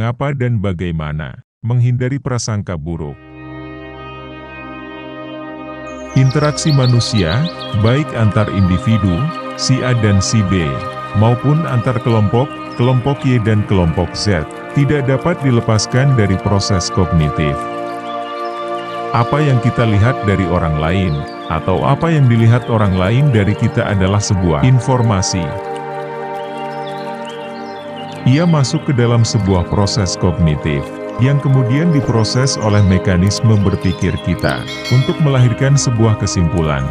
mengapa dan bagaimana menghindari prasangka buruk. Interaksi manusia, baik antar individu, si A dan si B, maupun antar kelompok, kelompok Y dan kelompok Z, tidak dapat dilepaskan dari proses kognitif. Apa yang kita lihat dari orang lain, atau apa yang dilihat orang lain dari kita adalah sebuah informasi. Ia masuk ke dalam sebuah proses kognitif, yang kemudian diproses oleh mekanisme berpikir kita, untuk melahirkan sebuah kesimpulan.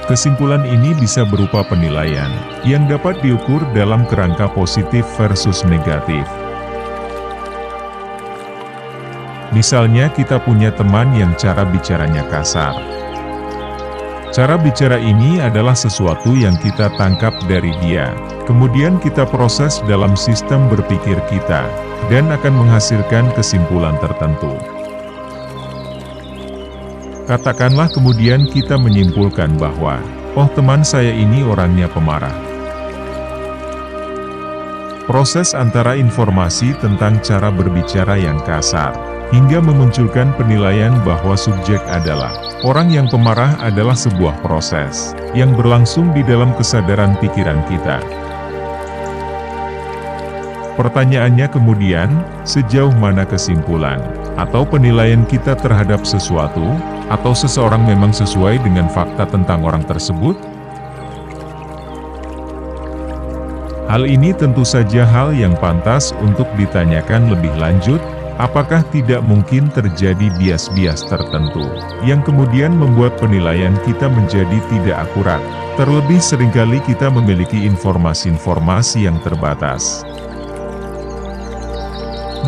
Kesimpulan ini bisa berupa penilaian, yang dapat diukur dalam kerangka positif versus negatif. Misalnya kita punya teman yang cara bicaranya kasar. Cara bicara ini adalah sesuatu yang kita tangkap dari dia, kemudian kita proses dalam sistem berpikir kita, dan akan menghasilkan kesimpulan tertentu. Katakanlah kemudian kita menyimpulkan bahwa, oh teman saya ini orangnya pemarah. Proses antara informasi tentang cara berbicara yang kasar, hingga memunculkan penilaian bahwa subjek adalah orang yang pemarah adalah sebuah proses yang berlangsung di dalam kesadaran pikiran kita. Pertanyaannya kemudian, sejauh mana kesimpulan atau penilaian kita terhadap sesuatu atau seseorang memang sesuai dengan fakta tentang orang tersebut? Hal ini tentu saja hal yang pantas untuk ditanyakan lebih lanjut. Apakah tidak mungkin terjadi bias-bias tertentu, yang kemudian membuat penilaian kita menjadi tidak akurat? Terlebih seringkali kita memiliki informasi-informasi yang terbatas.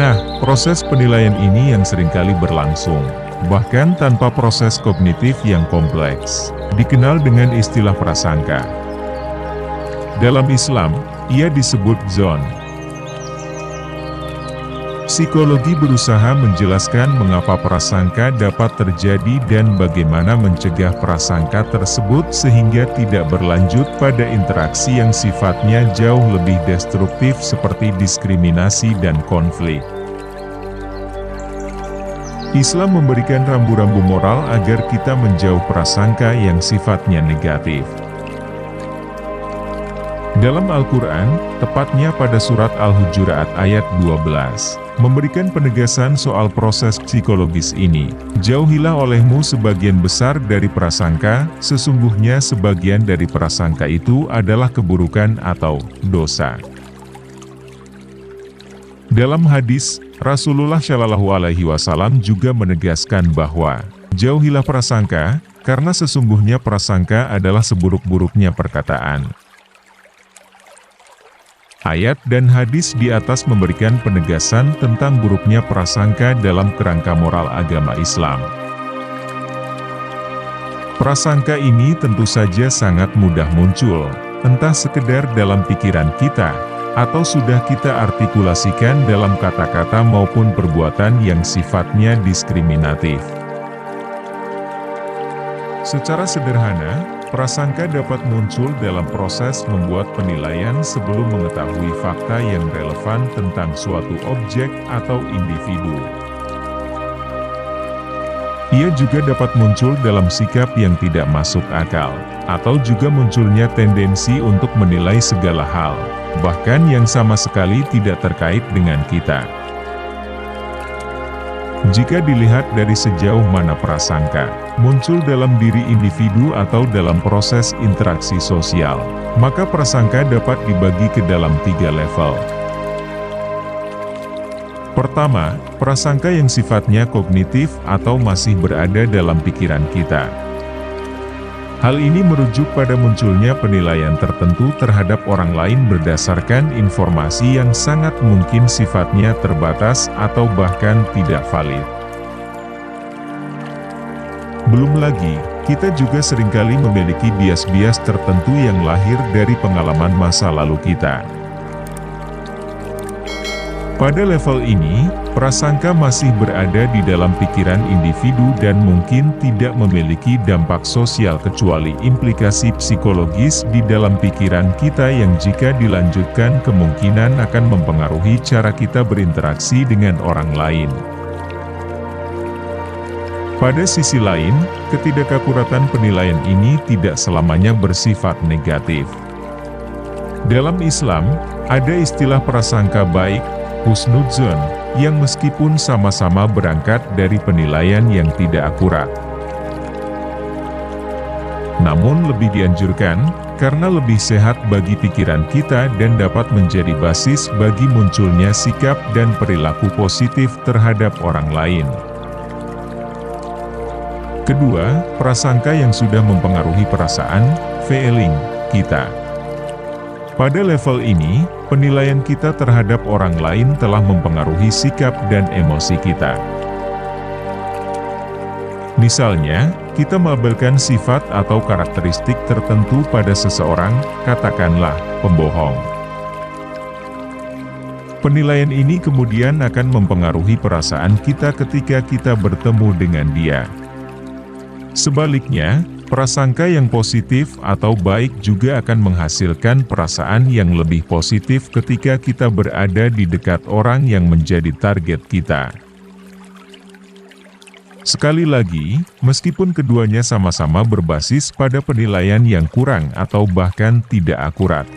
Nah, proses penilaian ini yang seringkali berlangsung, bahkan tanpa proses kognitif yang kompleks, dikenal dengan istilah prasangka. Dalam Islam, ia disebut dzon. Psikologi berusaha menjelaskan mengapa prasangka dapat terjadi dan bagaimana mencegah prasangka tersebut sehingga tidak berlanjut pada interaksi yang sifatnya jauh lebih destruktif seperti diskriminasi dan konflik. Islam memberikan rambu-rambu moral agar kita menjauh prasangka yang sifatnya negatif. Dalam Al-Quran, tepatnya pada surat Al-Hujurat ayat 12, memberikan penegasan soal proses psikologis ini. Jauhilah olehmu sebagian besar dari prasangka, sesungguhnya sebagian dari prasangka itu adalah keburukan atau dosa. Dalam hadis, Rasulullah Shallallahu Alaihi Wasallam juga menegaskan bahwa, jauhilah prasangka, karena sesungguhnya prasangka adalah seburuk-buruknya perkataan. Ayat dan hadis di atas memberikan penegasan tentang buruknya prasangka dalam kerangka moral agama Islam. Prasangka ini tentu saja sangat mudah muncul, entah sekedar dalam pikiran kita, atau sudah kita artikulasikan dalam kata-kata maupun perbuatan yang sifatnya diskriminatif. Secara sederhana, prasangka dapat muncul dalam proses membuat penilaian sebelum mengetahui fakta yang relevan tentang suatu objek atau individu. Ia juga dapat muncul dalam sikap yang tidak masuk akal, atau juga munculnya tendensi untuk menilai segala hal, bahkan yang sama sekali tidak terkait dengan kita. Jika dilihat dari sejauh mana prasangka muncul dalam diri individu atau dalam proses interaksi sosial, maka prasangka dapat dibagi ke dalam 3 level. Pertama, prasangka yang sifatnya kognitif atau masih berada dalam pikiran kita. Hal ini merujuk pada munculnya penilaian tertentu terhadap orang lain berdasarkan informasi yang sangat mungkin sifatnya terbatas atau bahkan tidak valid. Belum lagi, kita juga seringkali memiliki bias-bias tertentu yang lahir dari pengalaman masa lalu kita. Pada level ini, prasangka masih berada di dalam pikiran individu dan mungkin tidak memiliki dampak sosial kecuali implikasi psikologis di dalam pikiran kita yang jika dilanjutkan kemungkinan akan mempengaruhi cara kita berinteraksi dengan orang lain. Pada sisi lain, ketidakakuratan penilaian ini tidak selamanya bersifat negatif. Dalam Islam, ada istilah prasangka baik, husnudzon, yang meskipun sama-sama berangkat dari penilaian yang tidak akurat. Namun lebih dianjurkan, karena lebih sehat bagi pikiran kita dan dapat menjadi basis bagi munculnya sikap dan perilaku positif terhadap orang lain. Kedua, prasangka yang sudah mempengaruhi perasaan, feeling, kita. Pada level ini, penilaian kita terhadap orang lain telah mempengaruhi sikap dan emosi kita. Misalnya, kita melabelkan sifat atau karakteristik tertentu pada seseorang, katakanlah, pembohong. Penilaian ini kemudian akan mempengaruhi perasaan kita ketika kita bertemu dengan dia. Sebaliknya, prasangka yang positif atau baik juga akan menghasilkan perasaan yang lebih positif ketika kita berada di dekat orang yang menjadi target kita. Sekali lagi, meskipun keduanya sama-sama berbasis pada penilaian yang kurang atau bahkan tidak akurat.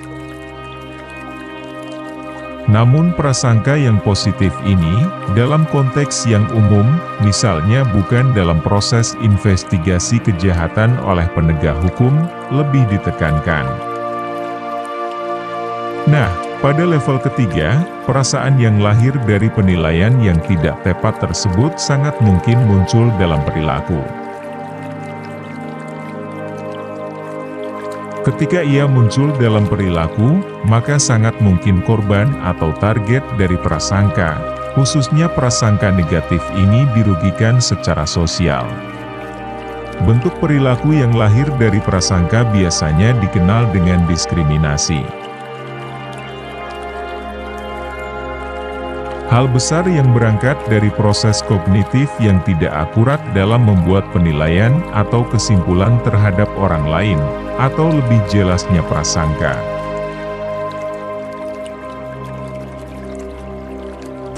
Namun prasangka yang positif ini, dalam konteks yang umum, misalnya bukan dalam proses investigasi kejahatan oleh penegak hukum, lebih ditekankan. Nah, pada level ketiga, perasaan yang lahir dari penilaian yang tidak tepat tersebut sangat mungkin muncul dalam perilaku. Ketika ia muncul dalam perilaku, maka sangat mungkin korban atau target dari prasangka, khususnya prasangka negatif ini dirugikan secara sosial. Bentuk perilaku yang lahir dari prasangka biasanya dikenal dengan diskriminasi. Hal besar yang berangkat dari proses kognitif yang tidak akurat dalam membuat penilaian atau kesimpulan terhadap orang lain, atau lebih jelasnya prasangka.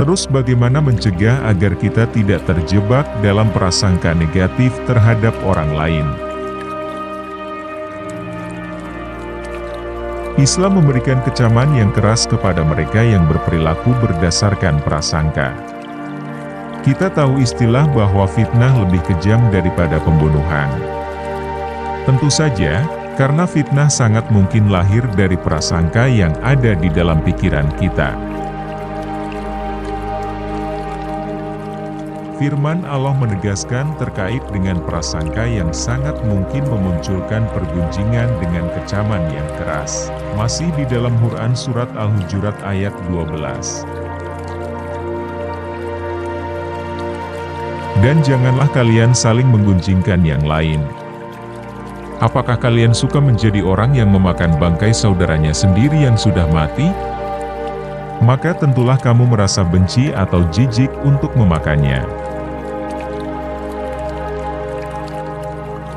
Terus bagaimana mencegah agar kita tidak terjebak dalam prasangka negatif terhadap orang lain? Islam memberikan kecaman yang keras kepada mereka yang berperilaku berdasarkan prasangka. Kita tahu istilah bahwa fitnah lebih kejam daripada pembunuhan. Tentu saja, karena fitnah sangat mungkin lahir dari prasangka yang ada di dalam pikiran kita. Firman Allah menegaskan terkait dengan prasangka yang sangat mungkin memunculkan pergunjingan dengan kecaman yang keras. Masih di dalam Quran Surat Al-Hujurat ayat 12. Dan janganlah kalian saling menggunjingkan yang lain. Apakah kalian suka menjadi orang yang memakan bangkai saudaranya sendiri yang sudah mati? Maka tentulah kamu merasa benci atau jijik untuk memakannya.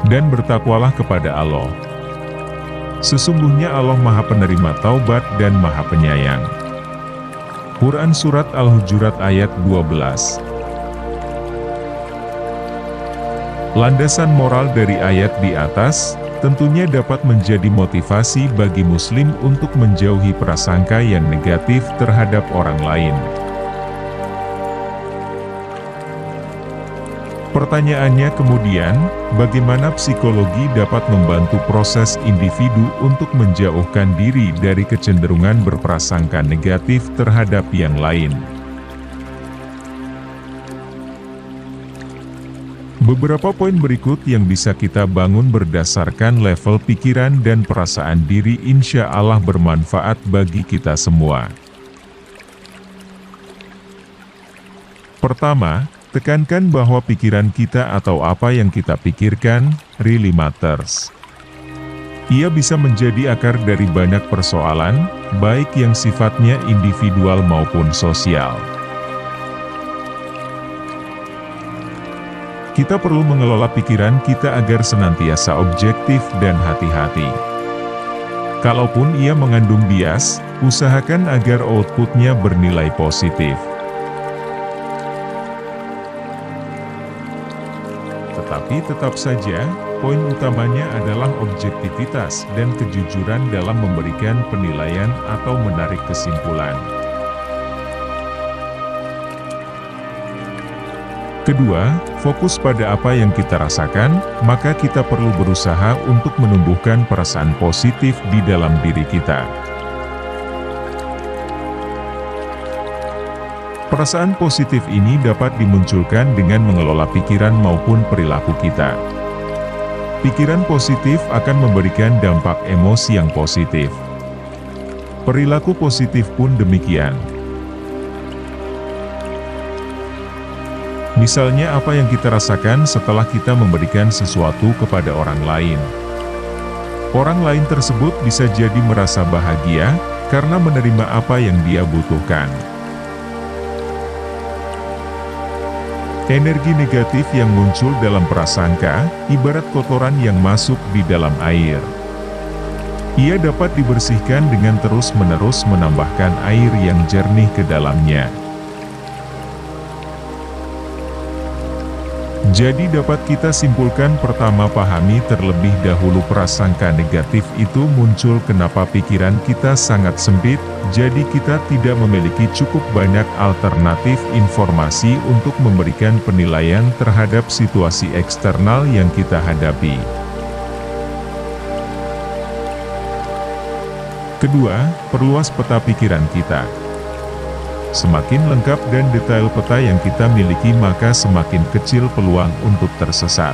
Dan bertakwalah kepada Allah. Sesungguhnya Allah Maha Penerima Taubat dan Maha Penyayang. Quran Surat Al-Hujurat ayat 12. Landasan moral dari ayat di atas, tentunya dapat menjadi motivasi bagi muslim untuk menjauhi prasangka yang negatif terhadap orang lain. Pertanyaannya kemudian, bagaimana psikologi dapat membantu proses individu untuk menjauhkan diri dari kecenderungan berprasangka negatif terhadap yang lain? Beberapa poin berikut yang bisa kita bangun berdasarkan level pikiran dan perasaan diri insya Allah bermanfaat bagi kita semua. Pertama, tekankan bahwa pikiran kita atau apa yang kita pikirkan, really matters. Ia bisa menjadi akar dari banyak persoalan, baik yang sifatnya individual maupun sosial. Kita perlu mengelola pikiran kita agar senantiasa objektif dan hati-hati. Kalaupun ia mengandung bias, usahakan agar outputnya bernilai positif. Tetapi tetap saja, poin utamanya adalah objektivitas dan kejujuran dalam memberikan penilaian atau menarik kesimpulan. Kedua, fokus pada apa yang kita rasakan, maka kita perlu berusaha untuk menumbuhkan perasaan positif di dalam diri kita. Perasaan positif ini dapat dimunculkan dengan mengelola pikiran maupun perilaku kita. Pikiran positif akan memberikan dampak emosi yang positif. Perilaku positif pun demikian. Misalnya apa yang kita rasakan setelah kita memberikan sesuatu kepada orang lain. Orang lain tersebut bisa jadi merasa bahagia, karena menerima apa yang dia butuhkan. Energi negatif yang muncul dalam prasangka, ibarat kotoran yang masuk di dalam air. Ia dapat dibersihkan dengan terus-menerus menambahkan air yang jernih ke dalamnya. Jadi dapat kita simpulkan pertama pahami terlebih dahulu prasangka negatif itu muncul kenapa pikiran kita sangat sempit, jadi kita tidak memiliki cukup banyak alternatif informasi untuk memberikan penilaian terhadap situasi eksternal yang kita hadapi. Kedua, perluas peta pikiran kita. Semakin lengkap dan detail peta yang kita miliki maka semakin kecil peluang untuk tersesat.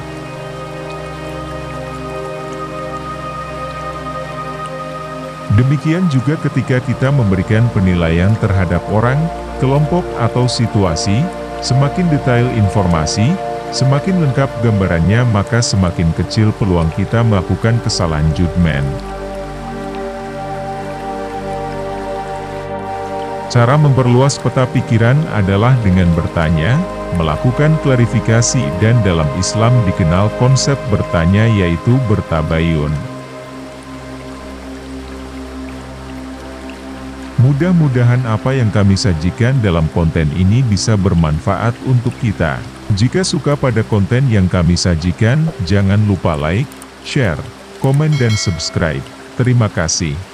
Demikian juga ketika kita memberikan penilaian terhadap orang, kelompok atau situasi, semakin detail informasi, semakin lengkap gambarannya maka semakin kecil peluang kita melakukan kesalahan judgement. Cara memperluas peta pikiran adalah dengan bertanya, melakukan klarifikasi dan dalam Islam dikenal konsep bertanya yaitu bertabayun. Mudah-mudahan apa yang kami sajikan dalam konten ini bisa bermanfaat untuk kita. Jika suka pada konten yang kami sajikan, jangan lupa like, share, komen dan subscribe. Terima kasih.